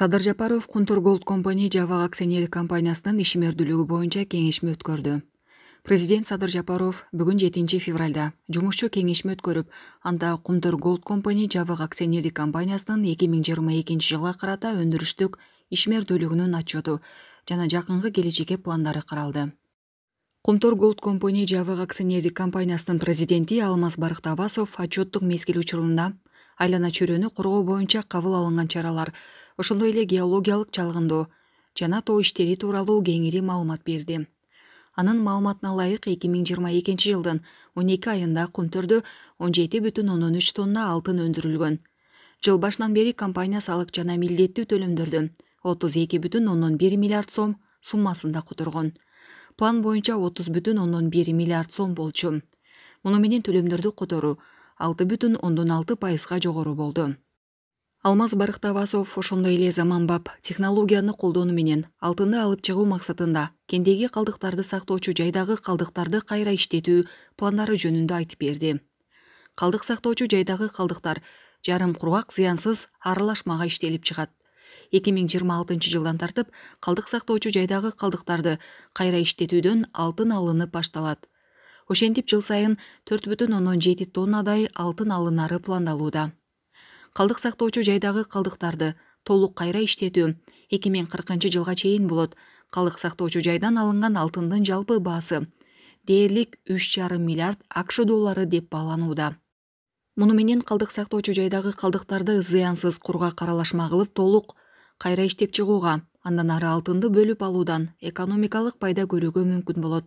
Садыр Жапаров Кунтур Голд Компани Жабак акционерлик компаниясынын ишмердүүлүгү боюнча кеңешме өткөрдү. Президент Садыр Жапаров бүгүн 7 февралда жумушчу кеңешме өткөрүп, анда Кунтур Голд Компани Жабак акционерлик компаниясынын 2022 жылга карата өндүрүштүк ишмердүүлүгүнүн отчету жана жакынкы келечекке пландары каралды. Кунтур Голд Компани Жабак акционерлик компаниясынын президенти Алмаз Барктабасов отчеттук мезгил учурунда айлана чөйрөнү коргоо боюнча кабыл алынган чаралар, ошондой эле геологиялык чалгындоо жана тоо иштери тууралуу кеңири маалымат берди. Анын маалыматына ылайык 2022 жылдын 12 айында Кунтурдо 17,3 тонна алтын өндүрүлгөн. Жыл башынан бери компания салык жана милдеттүү төлөмдөрдү 32,1 миллиард сом суммасында которгон. План боюнча 30,1 миллиард сом болчу. Муну менен төлөмдөрдү которуу 6,6% жогору болду. Алмаз Барктабасов ошондой эле заманбап технологияны колдонуу менен алтынды алып чыгуу максатында кендеги калдыктарды сактоочу жайдагы калдыктарды кайра иштетүү пландары жөнүндө айтып берди. Калдык сактоочу жайдагы калдыктар жарым кургак зыянсыз аралашмага иштелип чыгат. 2026 жылдан тартып калдык сактоочу жайдагы калдыктарды кайра иштетүүдөн алтын алынып башталат. Ошентип жыл сайын 4,7 тоннадай алтын алынары пландалууда. Калдык сактоочу жайдагы калдыктарды толук кайра иштетүү 2040 жылга чейин болот. Калдык сактоочу жайдан алынган алтындын жалпы баасы дээрлик 3,5 миллиард АКШ доллары деп бааланууда. Муну менен калдык сактоочу жайдагы калдыктарды зыянсыз кургак аралашма кылып толук кайра иштеп чыгууга, андан ары алтынды бөлүп алуудан экономикалык пайда көрүүгө мүмкүн болот.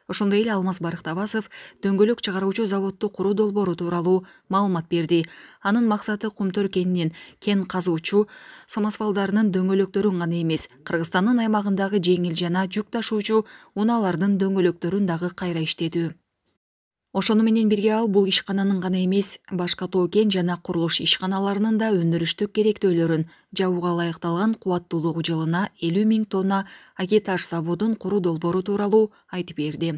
Ошондой эле Алмаз Барктабасов дөңгөлөк чыгаруучу заводду куруу долбоору тууралуу маалымат берди. Анын максаты Кумтөр кенинин кен казуучу самосвалдарынын дөңгөлөктөрүн гана эмес, Кыргызстандын аймагындагы жеңил жана жүк ташуучу унаалардын дөңгөлөктөрүн дагы кайра иштетүү. Ошону менен бирге ал бул ишкананын гана эмес, башка тоо кен жана курулуш ишканаларынын да өндүрүштүк керектөөлөрүн жабууга ылайыкталган кубаттуулугу жылына 50 000 тонна Акиташ заводун куруу долбоору тууралуу айтып берди.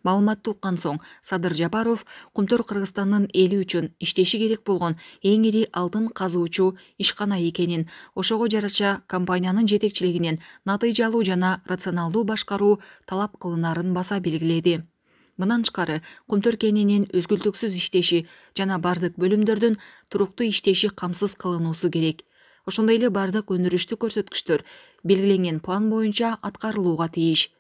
Маалыматты уккан соң Садыр Жапаров Кумтөр Кыргызстандын эли үчүн иштеши керек болгон эң ири алтын казуучу ишкана экенин, ошого жараша компаниянын жетекчилигинен натыйжалуу жана рационалдуу башкаруу талап кылынарын баса белгиледи. Мындан тышкары Кумтөр кенинин өзгүлтүксүз иштеши жана бардык бөлүмдөрдүн туруктуу иштеши камсыз кылынуусу керек. Ошондой эле бардык өндүрүштүк көрсөткүчтөр белгиленген план боюнча аткарылууга тийиш.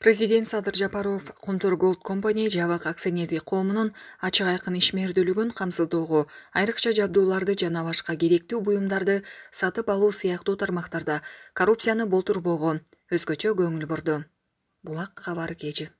Президент Садыр Жапаров Кунтур Голд Компани Жабак акционерлик коомунун ачык айкын ишмердүүлүгүн камсыздоого, айрыкча жабдууларды жана башка керектүү буюмдарды сатып алуу сыяктуу тармактарда коррупцияны болтурбоого өзгөчө көңүл бурду. Булак кабар кечи.